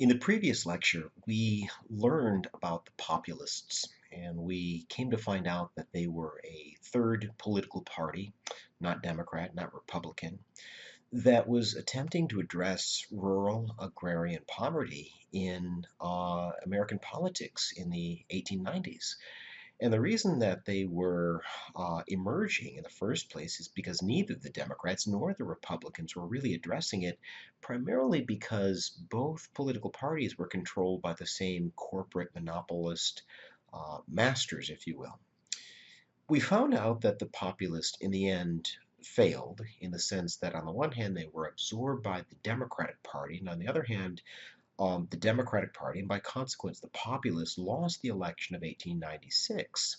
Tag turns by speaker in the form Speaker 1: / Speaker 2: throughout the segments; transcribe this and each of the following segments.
Speaker 1: In the previous lecture, we learned about the populists, and we came to find out that they were a third political party, not Democrat, not Republican, that was attempting to address rural agrarian poverty in American politics in the 1890s. And the reason that they were emerging in the first place is because neither the Democrats nor the Republicans were really addressing it, primarily because both political parties were controlled by the same corporate monopolist masters, if you will. We found out that the populists, in the end, failed in the sense that, on the one hand, they were absorbed by the Democratic Party, and on the other hand, the Democratic Party, and by consequence, the populists lost the election of 1896.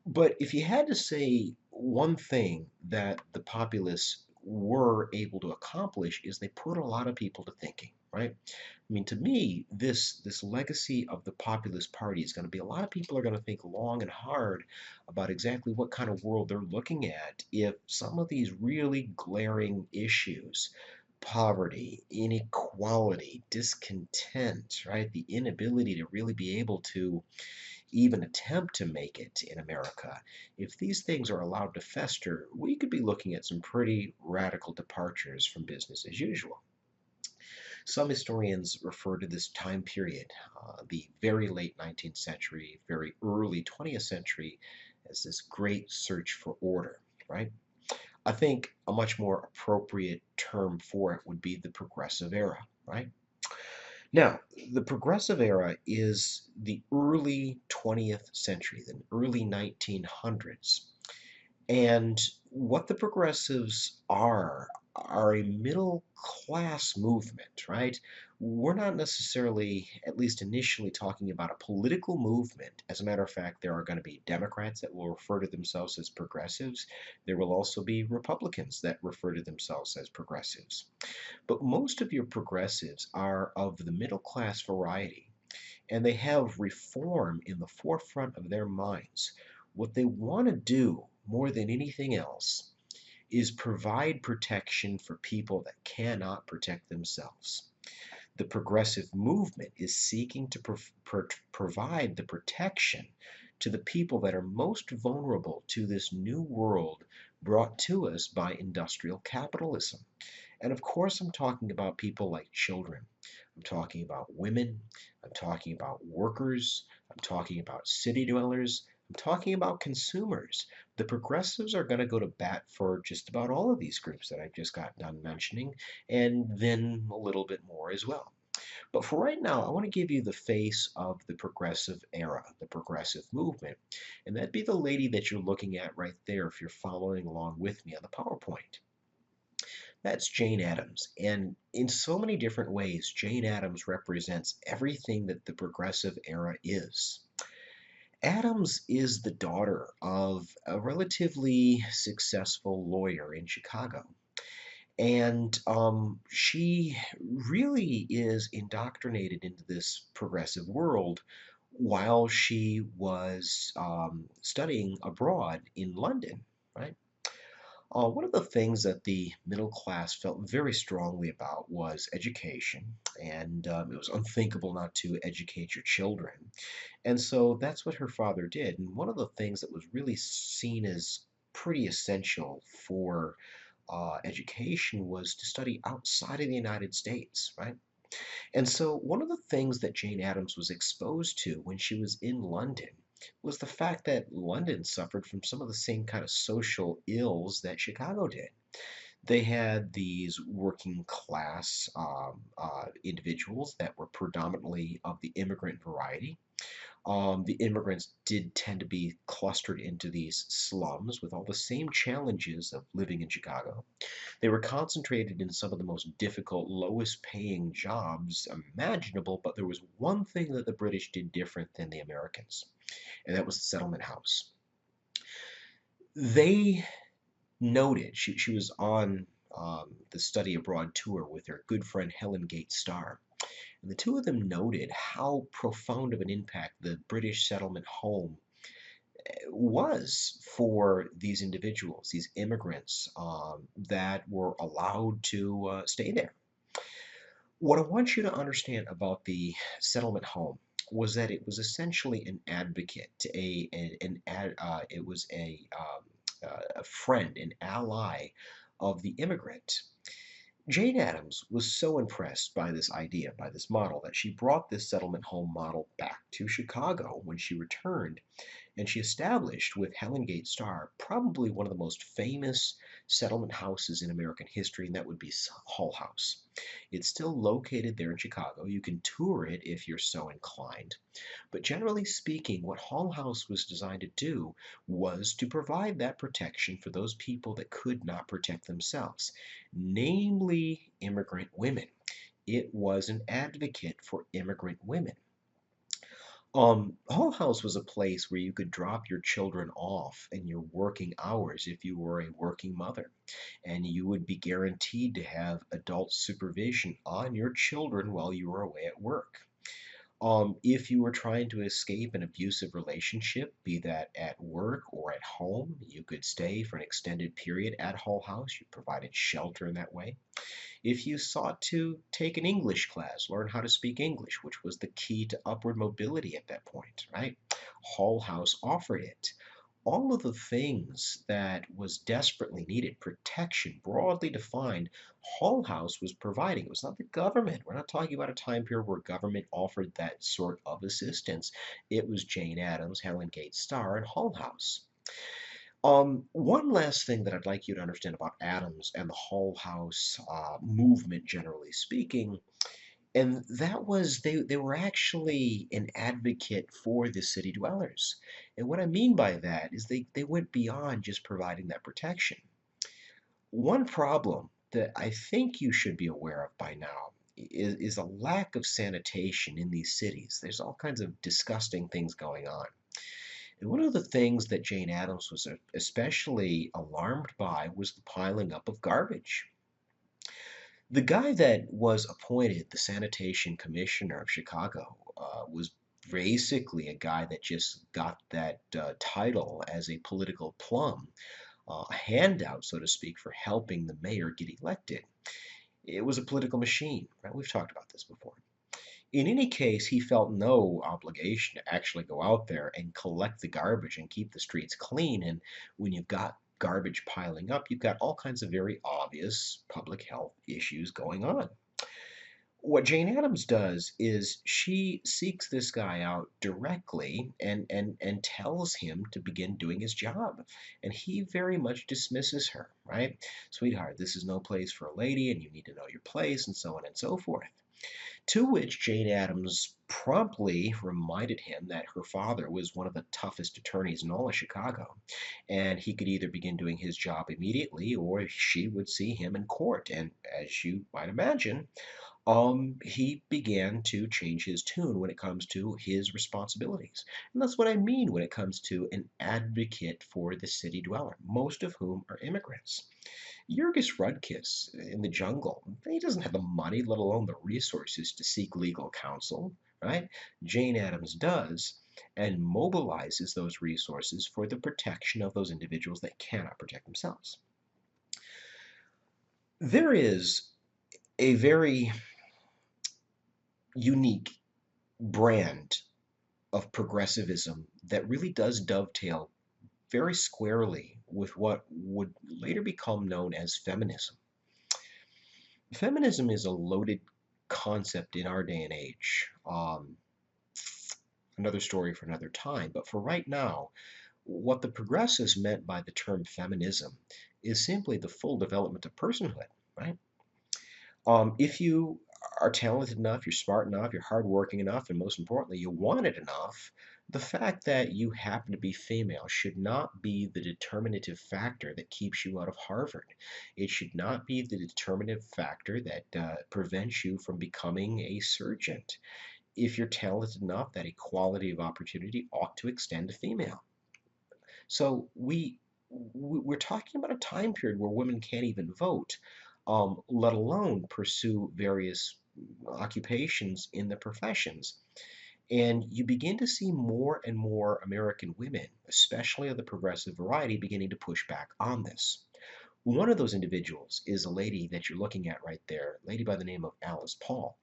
Speaker 1: But if you had to say one thing that the populists were able to accomplish is they put a lot of people to thinking, right? I mean, to me, this legacy of the populist party is going to be a lot of people are going to think long and hard about exactly what kind of world they're looking at if some of these really glaring issues, poverty, inequality, discontent, right? The inability to really be able to even attempt to make it in America, if these things are allowed to fester, we could be looking at some pretty radical departures from business as usual. Some historians refer to this time period, the very late 19th century, very early 20th century, as this great search for order, right? I think a much more appropriate term for it would be the progressive era, right? Now, the progressive era is the early 20th century, the early 1900s. And what the progressives are a middle class movement, right? We're not necessarily, at least initially, talking about a political movement. As a matter of fact, there are going to be Democrats that will refer to themselves as progressives. There will also be Republicans that refer to themselves as progressives. But most of your progressives are of the middle class variety, and they have reform in the forefront of their minds. What they want to do more than anything else is provide protection for people that cannot protect themselves. The progressive movement is seeking to provide the protection to the people that are most vulnerable to this new world brought to us by industrial capitalism. And of course, I'm talking about people like children. I'm talking about women. I'm talking about workers. I'm talking about city dwellers. I'm talking about consumers. The progressives are going to go to bat for just about all of these groups that I've just got done mentioning, and then a little bit more as well. But for right now, I want to give you the face of the progressive era, the progressive movement, and that'd be the lady that you're looking at right there if you're following along with me on the PowerPoint. That's Jane Addams. And in so many different ways, Jane Addams represents everything that the progressive era is. Addams is the daughter of a relatively successful lawyer in Chicago. And she really is indoctrinated into this progressive world while she was studying abroad in London, right? One of the things that the middle class felt very strongly about was education, and it was unthinkable not to educate your children. And so that's what her father did. And one of the things that was really seen as pretty essential for education was to study outside of the United States, right? And so one of the things that Jane Addams was exposed to when she was in London was the fact that London suffered from some of the same kind of social ills that Chicago did. They had these working class individuals that were predominantly of the immigrant variety. The immigrants did tend to be clustered into these slums with all the same challenges of living in Chicago. They were concentrated in some of the most difficult, lowest paying jobs imaginable, but there was one thing that the British did different than the Americans, and that was the settlement house. They noted, she was on the study abroad tour with her good friend Helen Gates Starr, and the two of them noted how profound of an impact the British settlement home was for these individuals, these immigrants that were allowed to stay there. What I want you to understand about the settlement home was that it was essentially an advocate, it was a friend, an ally of the immigrant. Jane Addams was so impressed by this idea, by this model, that she brought this settlement home model back to Chicago when she returned, and she established with Helen Gate Starr probably one of the most famous settlement houses in American history, and that would be Hull House. It's still located there in Chicago. You can tour it if you're so inclined. But generally speaking, what Hull House was designed to do was to provide that protection for those people that could not protect themselves, namely immigrant women. It was an advocate for immigrant women. Hull House was a place where you could drop your children off in your working hours if you were a working mother, and you would be guaranteed to have adult supervision on your children while you were away at work. If you were trying to escape an abusive relationship, be that at work or at home, you could stay for an extended period at Hull House. You provided shelter in that way. If you sought to take an English class, learn how to speak English, which was the key to upward mobility at that point, right? Hull House offered it. All of the things that was desperately needed, protection, broadly defined, Hull House was providing. It was not the government. We're not talking about a time period where government offered that sort of assistance. It was Jane Addams, Helen Gate Starr, and Hull House. One last thing that I'd like you to understand about Adams and the Hull House movement, generally speaking, and that was they were actually an advocate for the city dwellers. And what I mean by that is they went beyond just providing that protection. One problem that I think you should be aware of by now is a lack of sanitation in these cities. There's all kinds of disgusting things going on. And one of the things that Jane Addams was especially alarmed by was the piling up of garbage. The guy that was appointed the sanitation commissioner of Chicago was basically a guy that just got that title as a political plum, a handout, so to speak, for helping the mayor get elected. It was a political machine, right? We've talked about this before. In any case, he felt no obligation to actually go out there and collect the garbage and keep the streets clean. And when you've got garbage piling up, you've got all kinds of very obvious public health issues going on. What Jane Addams does is she seeks this guy out directly and tells him to begin doing his job. And he very much dismisses her, right? Sweetheart, this is no place for a lady, and you need to know your place, and so on and so forth. To which Jane Addams promptly reminded him that her father was one of the toughest attorneys in all of Chicago, and he could either begin doing his job immediately or she would see him in court. And as you might imagine, he began to change his tune when it comes to his responsibilities. And that's what I mean when it comes to an advocate for the city dweller, most of whom are immigrants. Jurgis Rudkis in the jungle, he doesn't have the money, let alone the resources to seek legal counsel, right? Jane Addams does and mobilizes those resources for the protection of those individuals that cannot protect themselves. There is a very unique brand of progressivism that really does dovetail very squarely with what would later become known as feminism. Feminism is a loaded concept in our day and age. Another story for another time. But for right now, what the progressives meant by the term feminism is simply the full development of personhood, right? If you are talented enough, you're smart enough, you're hardworking enough, and most importantly, you want it enough, the fact that you happen to be female should not be the determinative factor that keeps you out of Harvard. It should not be the determinative factor that prevents you from becoming a surgeon. If you're talented enough, that equality of opportunity ought to extend to female. So we're talking about a time period where women can't even vote, let alone pursue various occupations in the professions. And you begin to see more and more American women, especially of the progressive variety, beginning to push back on this. One of those individuals is a lady that you're looking at right there, a lady by the name of Alice Paul.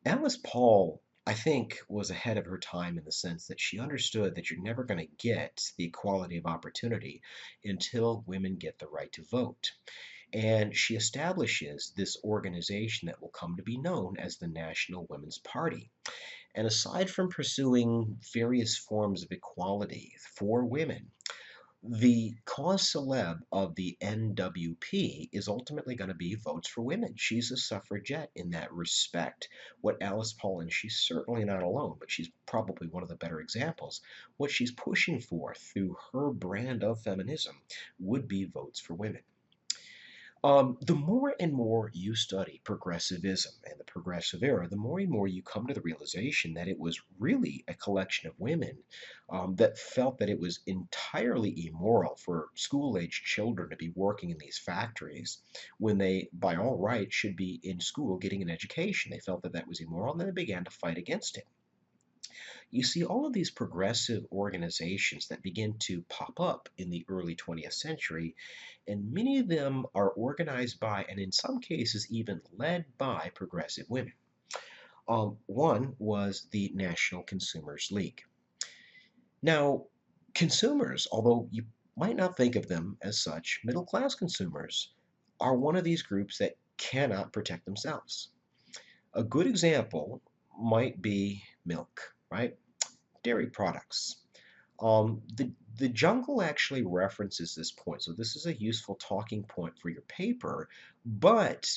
Speaker 1: Alice Paul, I think, was ahead of her time in the sense that she understood that you're never going to get the equality of opportunity until women get the right to vote. And she establishes this organization that will come to be known as the National Women's Party. And aside from pursuing various forms of equality for women, the cause célèbre of the NWP is ultimately going to be votes for women. She's a suffragette in that respect. What Alice Paul, and she's certainly not alone, but she's probably one of the better examples, what she's pushing for through her brand of feminism would be votes for women. The more and more you study progressivism and the progressive era, the more and more you come to the realization that it was really a collection of women that felt that it was entirely immoral for school-aged children to be working in these factories when they, by all rights, should be in school getting an education. They felt that that was immoral, and then they began to fight against it. You see all of these progressive organizations that begin to pop up in the early 20th century, and many of them are organized by, and in some cases even led by, progressive women. One was the National Consumers League. Now, consumers, although you might not think of them as such, middle class consumers are one of these groups that cannot protect themselves. A good example might be milk, right? Dairy products. The jungle actually references this point, so this is a useful talking point for your paper, but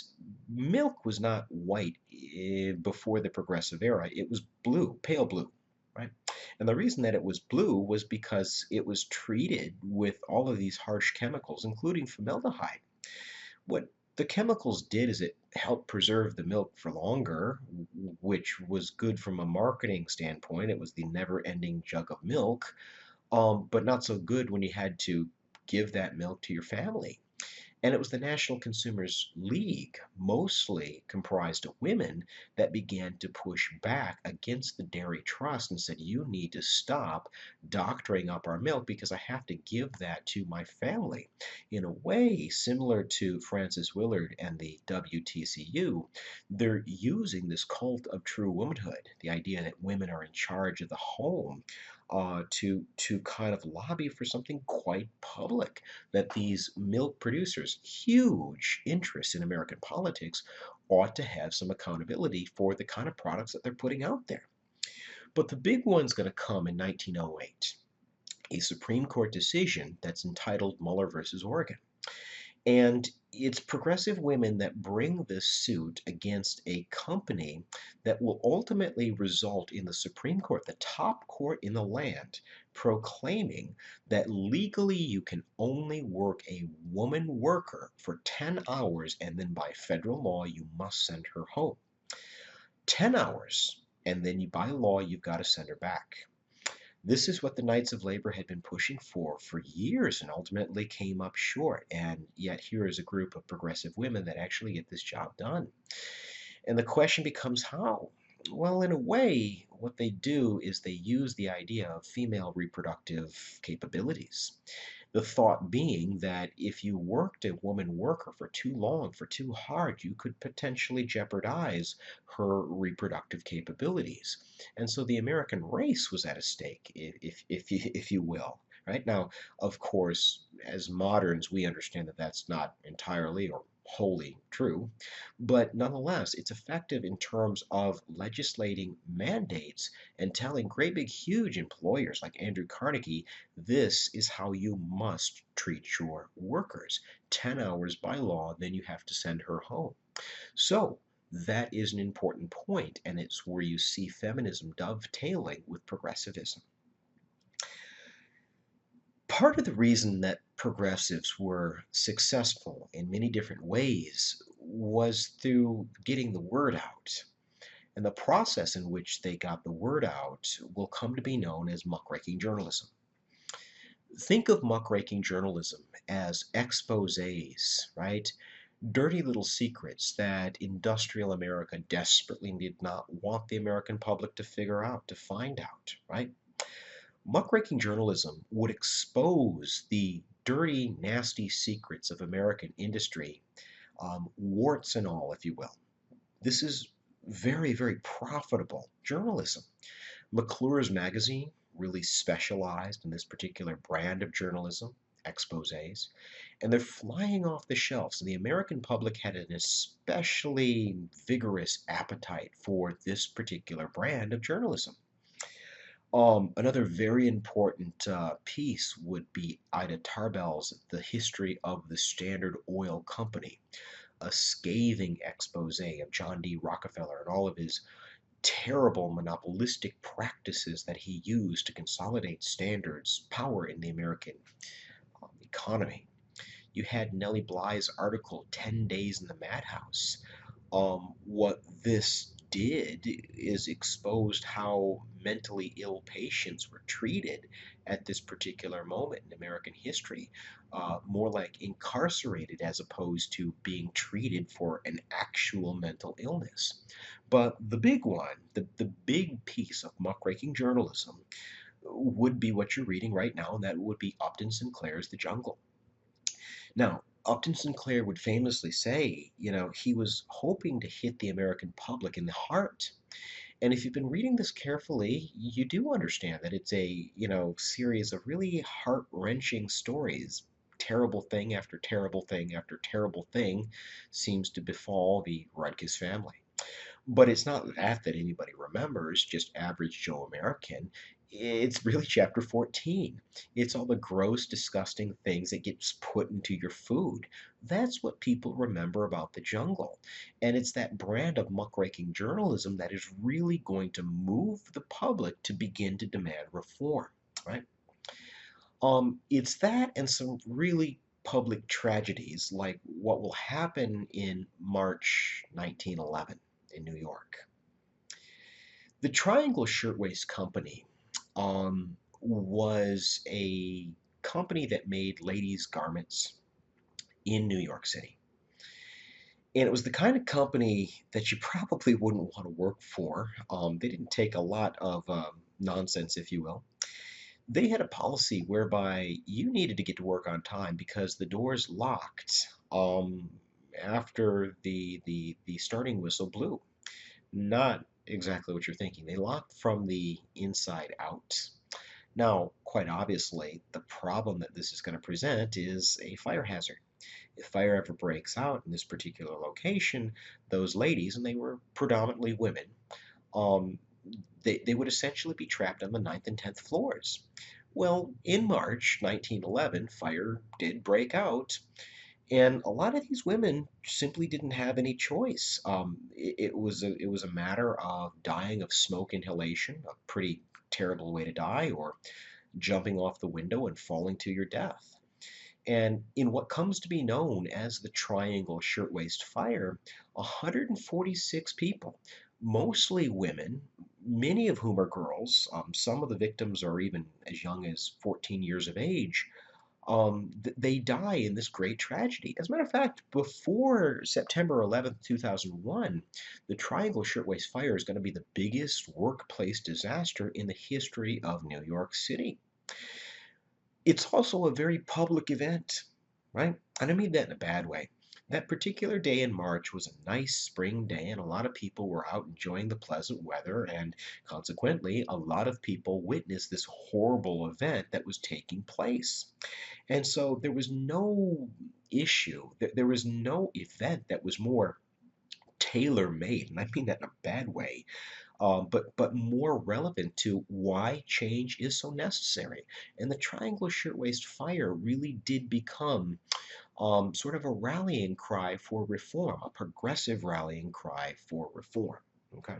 Speaker 1: milk was not white before the progressive era. It was blue, pale blue, right? And the reason that it was blue was because it was treated with all of these harsh chemicals, including formaldehyde. What the chemicals did is it helped preserve the milk for longer, which was good from a marketing standpoint. It was the never-ending jug of milk, but not so good when you had to give that milk to your family. And it was the National Consumers League, mostly comprised of women, that began to push back against the Dairy Trust and said, you need to stop doctoring up our milk because I have to give that to my family. In a way, similar to Frances Willard and the WTCU, they're using this cult of true womanhood, the idea that women are in charge of the home, to kind of lobby for something quite public, that these milk producers, huge interest in American politics, ought to have some accountability for the kind of products that they're putting out there. But the big one's going to come in 1908, a Supreme Court decision that's entitled Muller versus Oregon. And it's progressive women that bring this suit against a company that will ultimately result in the Supreme Court, the top court in the land, proclaiming that legally you can only work a woman worker for 10 hours, and then by federal law you must send her home. 10 hours, and then by law you've got to send her back. This is what the Knights of Labor had been pushing for years and ultimately came up short. And yet here is a group of progressive women that actually get this job done. And the question becomes how? Well, in a way, what they do is they use the idea of female reproductive capabilities. The thought being that if you worked a woman worker for too long, for too hard, you could potentially jeopardize her reproductive capabilities. And so the American race was at a stake, if you will. Right now, of course, as moderns, we understand that that's not entirely or wholly true, but nonetheless, it's effective in terms of legislating mandates and telling great big huge employers like Andrew Carnegie, this is how you must treat your workers. 10 hours by law, then you have to send her home. So that is an important point, and it's where you see feminism dovetailing with progressivism. Part of the reason that progressives were successful in many different ways was through getting the word out. And the process in which they got the word out will come to be known as muckraking journalism. Think of muckraking journalism as exposés, right? Dirty little secrets that industrial America desperately did not want the American public to figure out, to find out, right? Muckraking journalism would expose the dirty, nasty secrets of American industry, warts and all, if you will. This is very, very profitable journalism. McClure's magazine really specialized in this particular brand of journalism, exposés, and they're flying off the shelves. And the American public had an especially vigorous appetite for this particular brand of journalism. Another very important piece would be Ida Tarbell's The History of the Standard Oil Company, a scathing expose of John D. Rockefeller and all of his terrible monopolistic practices that he used to consolidate Standard's power in the American economy. You had Nellie Bly's article, 10 Days in the Madhouse. What this did is exposed how mentally ill patients were treated at this particular moment in American history, more like incarcerated as opposed to being treated for an actual mental illness. But the big one, the big piece of muckraking journalism would be what you're reading right now, and that would be Upton Sinclair's The Jungle. Now, Upton Sinclair would famously say, he was hoping to hit the American public in the heart. And if you've been reading this carefully, you do understand that it's a, series of really heart-wrenching stories. Terrible thing after terrible thing after terrible thing seems to befall the Rudkus family. But it's not that anybody remembers, just average Joe American. It's really chapter 14. It's all the gross, disgusting things that gets put into your food. That's what people remember about the jungle. And it's that brand of muckraking journalism that is really going to move the public to begin to demand reform, right? It's that and some really public tragedies like what will happen in March 1911 in New York. The Triangle Shirtwaist Company was a company that made ladies' garments in New York City. And it was the kind of company that you probably wouldn't want to work for. They didn't take a lot of nonsense, if you will. They had a policy whereby you needed to get to work on time because the doors locked after the starting whistle blew. Not exactly what you're thinking. They locked from the inside out. Now, quite obviously, the problem that this is going to present is a fire hazard. If fire ever breaks out in this particular location, those ladies, and they were predominantly women, um, they would essentially be trapped on the 9th and 10th floors. Well, in March 1911, fire did break out, and a lot of these women simply didn't have any choice. It was a matter of dying of smoke inhalation, a pretty terrible way to die, or jumping off the window and falling to your death. And in what comes to be known as the Triangle Shirtwaist Fire, 146 people, mostly women, many of whom are girls, some of the victims are even as young as 14 years of age, they die in this great tragedy. As a matter of fact, before September 11th, 2001, the Triangle Shirtwaist Fire is going to be the biggest workplace disaster in the history of New York City. It's also a very public event, right? And I mean that in a bad way. That particular day in March was a nice spring day, and a lot of people were out enjoying the pleasant weather, and consequently, a lot of people witnessed this horrible event that was taking place. And so there was no issue, there was no event that was more tailor-made, and I mean that in a bad way, but more relevant to why change is so necessary. And the Triangle Shirtwaist Fire really did become sort of a rallying cry for reform, a progressive rallying cry for reform. Okay.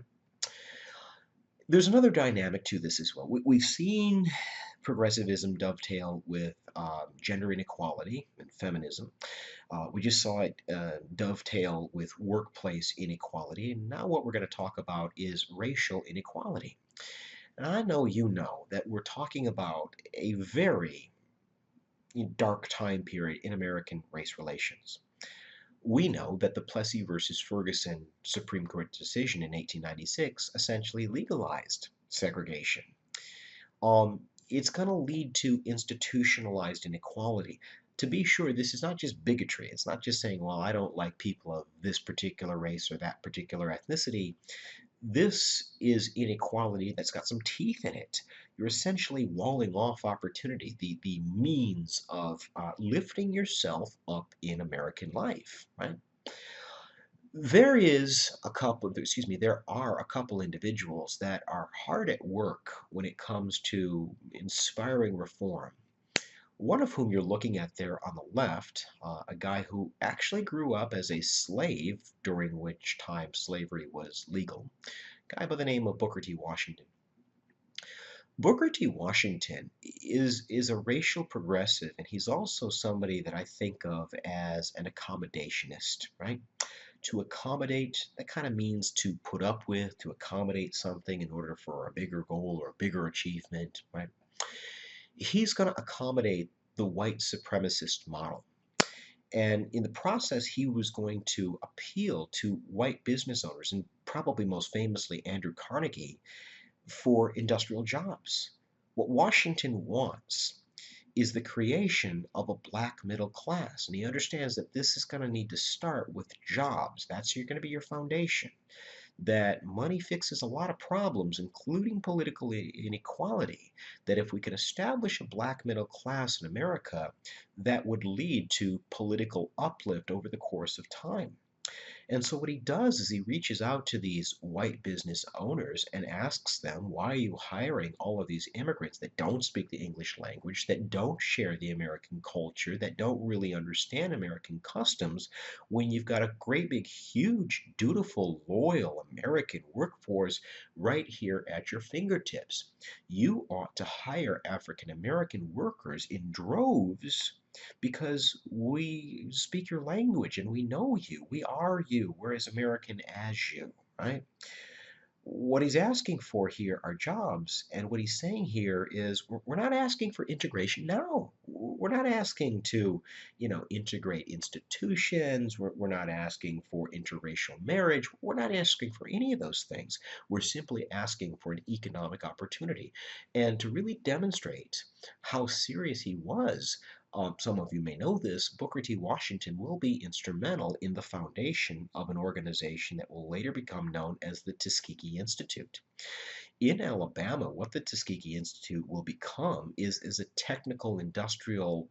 Speaker 1: There's another dynamic to this as well. We've seen progressivism dovetail with gender inequality and feminism. We just saw it dovetail with workplace inequality, and now what we're going to talk about is racial inequality. And I know you know that we're talking about a very dark time period in American race relations. We know that the Plessy versus Ferguson Supreme Court decision in 1896 essentially legalized segregation. It's going to lead to institutionalized inequality. to be sure, this is not just bigotry. It's not just saying, well, I don't like people of this particular race or that particular ethnicity. This is inequality that's got some teeth in it. You're essentially walling off opportunity, the means of lifting yourself up in American life, right? There are a couple individuals that are hard at work when it comes to inspiring reform. One of whom you're looking at there on the left, a guy who actually grew up as a slave during which time slavery was legal, a guy by the name of Booker T. Washington. Booker T. Washington is a racial progressive, and he's also somebody that I think of as an accommodationist, right? To accommodate, that kind of means to put up with, to accommodate something in order for a bigger goal or a bigger achievement, right? He's going to accommodate the white supremacist model. And in the process, he was going to appeal to white business owners, and probably most famously Andrew Carnegie, for industrial jobs. What Washington wants is the creation of a black middle class. And he understands that this is going to need to start with jobs. That's going to be your foundation. That money fixes a lot of problems, including political inequality. That if we can establish a black middle class in America, that would lead to political uplift over the course of time. And so what he does is he reaches out to these white business owners and asks them, why are you hiring all of these immigrants that don't speak the English language, that don't share the American culture, that don't really understand American customs, when you've got a great big, huge, dutiful, loyal American workforce right here at your fingertips? You ought to hire African American workers in droves because we speak your language and we know you. We are you. We're as American as you, right? What he's asking for here are jobs. And what he's saying here is we're not asking for integration. No, we're not asking to, integrate institutions. We're not asking for interracial marriage. We're not asking for any of those things. We're simply asking for an economic opportunity. And to really demonstrate how serious he was, some of you may know this, Booker T. Washington will be instrumental in the foundation of an organization that will later become known as the Tuskegee Institute. In Alabama, what the Tuskegee Institute will become is a technical industrial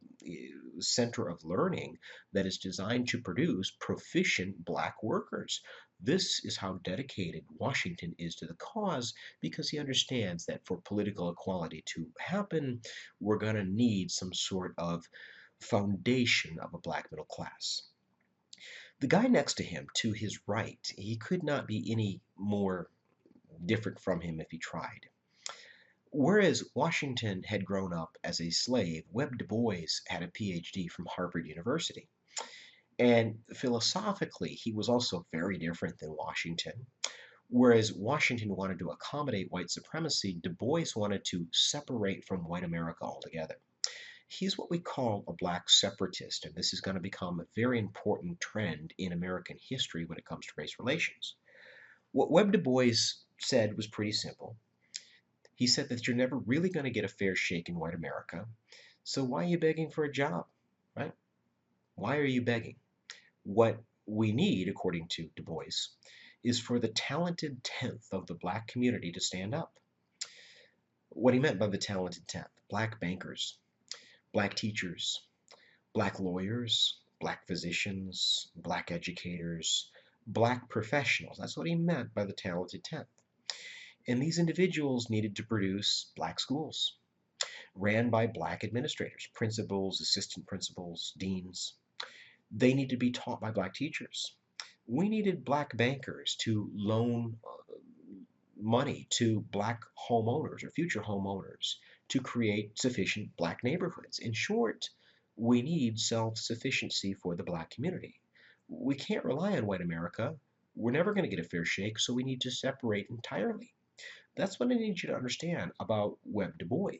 Speaker 1: center of learning that is designed to produce proficient black workers. This is how dedicated Washington is to the cause, because he understands that for political equality to happen, we're going to need some sort of foundation of a black middle class. The guy next to him, to his right, he could not be any more different from him if he tried. Whereas Washington had grown up as a slave, Webb Du Bois had a PhD from Harvard University. And philosophically, he was also very different than Washington. Whereas Washington wanted to accommodate white supremacy, Du Bois wanted to separate from white America altogether. He's what we call a black separatist, and this is going to become a very important trend in American history when it comes to race relations. What Webb Du Bois said was pretty simple. He said that you're never really going to get a fair shake in white America, so why are you begging for a job, right? Why are you begging? What we need, according to Du Bois, is for the talented tenth of the black community to stand up. What he meant by the talented tenth: black bankers, black teachers, black lawyers, black physicians, black educators, black professionals. That's what he meant by the talented tenth. And these individuals needed to produce black schools, ran by black administrators, principals, assistant principals, deans. They need to be taught by black teachers. We needed black bankers to loan money to black homeowners or future homeowners to create sufficient black neighborhoods. In short, we need self-sufficiency for the black community. We can't rely on white America. We're never going to get a fair shake, so we need to separate entirely. That's what I need you to understand about Webb Du Bois.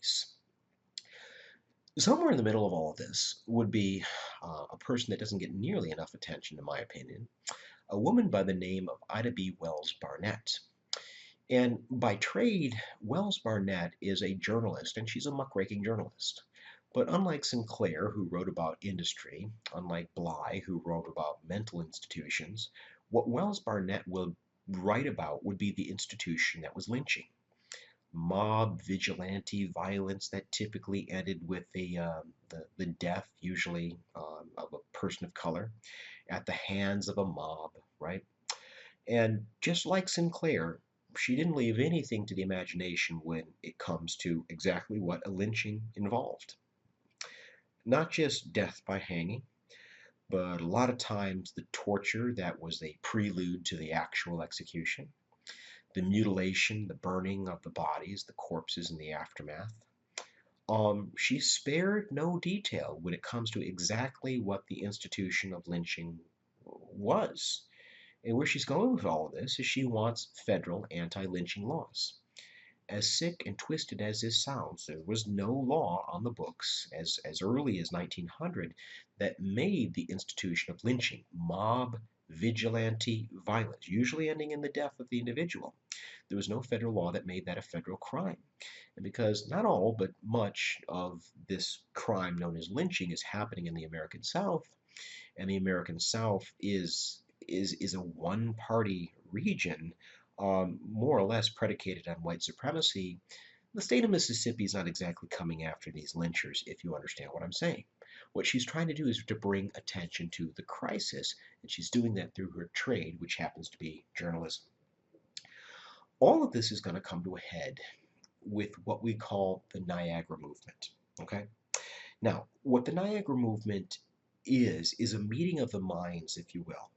Speaker 1: Somewhere in the middle of all of this would be a person that doesn't get nearly enough attention, in my opinion, a woman by the name of Ida B. Wells Barnett. And by trade, Wells Barnett is a journalist, and she's a muckraking journalist. But unlike Sinclair, who wrote about industry, unlike Bly, who wrote about mental institutions, what Wells Barnett will write about would be the institution that was lynching. Mob vigilante violence that typically ended with the death, usually of a person of color, at the hands of a mob, right? And just like Sinclair, she didn't leave anything to the imagination when it comes to exactly what a lynching involved. Not just death by hanging, but a lot of times the torture that was a prelude to the actual execution, the mutilation, the burning of the bodies, the corpses in the aftermath. She spared no detail when it comes to exactly what the institution of lynching was. And where she's going with all of this is she wants federal anti-lynching laws. As sick and twisted as this sounds, there was no law on the books as early as 1900 that made the institution of lynching mob vigilante violence, usually ending in the death of the individual. There was no federal law that made that a federal crime. And because not all, but much of this crime known as lynching is happening in the American South, and the American South is a one-party region, more or less predicated on white supremacy, the state of Mississippi is not exactly coming after these lynchers, if you understand what I'm saying. What she's trying to do is to bring attention to the crisis, and she's doing that through her trade, which happens to be journalism. All of this is going to come to a head with what we call the Niagara movement. Okay? Now, what the Niagara movement is a meeting of the minds, if you will.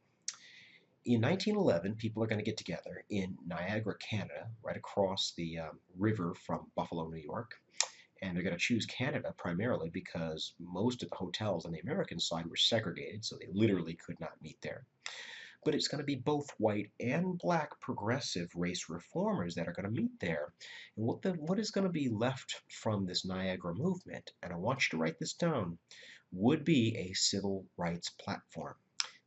Speaker 1: In 1911, people are going to get together in Niagara, Canada, right across the river from Buffalo, New York. And they're going to choose Canada primarily because most of the hotels on the American side were segregated, so they literally could not meet there. But it's going to be both white and black progressive race reformers that are going to meet there. And what is going to be left from this Niagara movement, and I want you to write this down, would be a civil rights platform.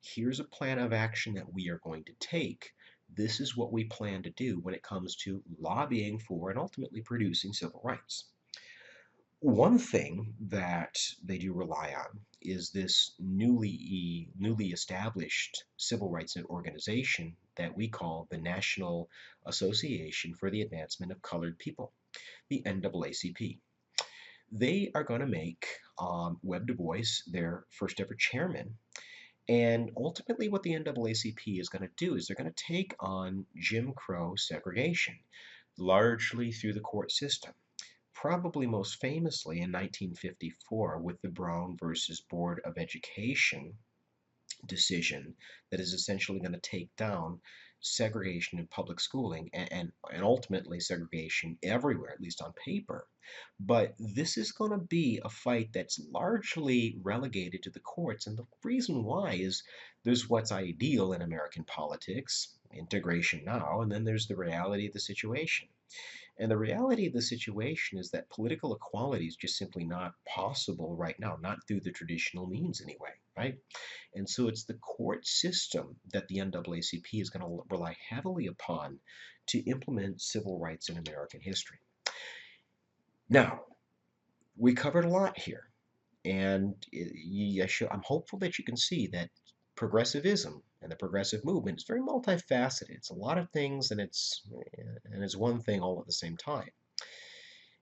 Speaker 1: Here's a plan of action that we are going to take. This is what we plan to do when it comes to lobbying for and ultimately producing civil rights. One thing that they do rely on is this newly established civil rights organization that we call the National Association for the Advancement of Colored People, the NAACP. They are going to make Webb Du Bois their first ever chairman. And ultimately, what the NAACP is going to do is they're going to take on Jim Crow segregation, largely through the court system. Probably most famously in 1954 with the Brown versus Board of Education decision that is essentially going to take down segregation in public schooling and ultimately segregation everywhere, at least on paper. But this is going to be a fight that's largely relegated to the courts. And the reason why is there's what's ideal in American politics, integration now, and then there's the reality of the situation. And the reality of the situation is that political equality is just simply not possible right now, not through the traditional means anyway, right? And so it's the court system that the NAACP is going to rely heavily upon to implement civil rights in American history. Now, we covered a lot here, and I'm hopeful that you can see that progressivism and the progressive movement is very multifaceted. It's a lot of things, and it's one thing all at the same time.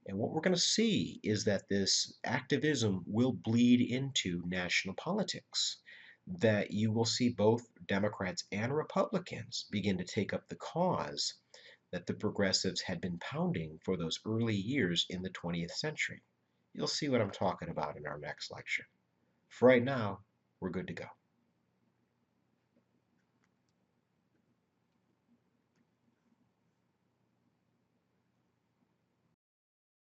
Speaker 1: And what we're going to see is that this activism will bleed into national politics, that you will see both Democrats and Republicans begin to take up the cause that the progressives had been pounding for those early years in the 20th century. You'll see what I'm talking about in our next lecture. For right now, we're good to go.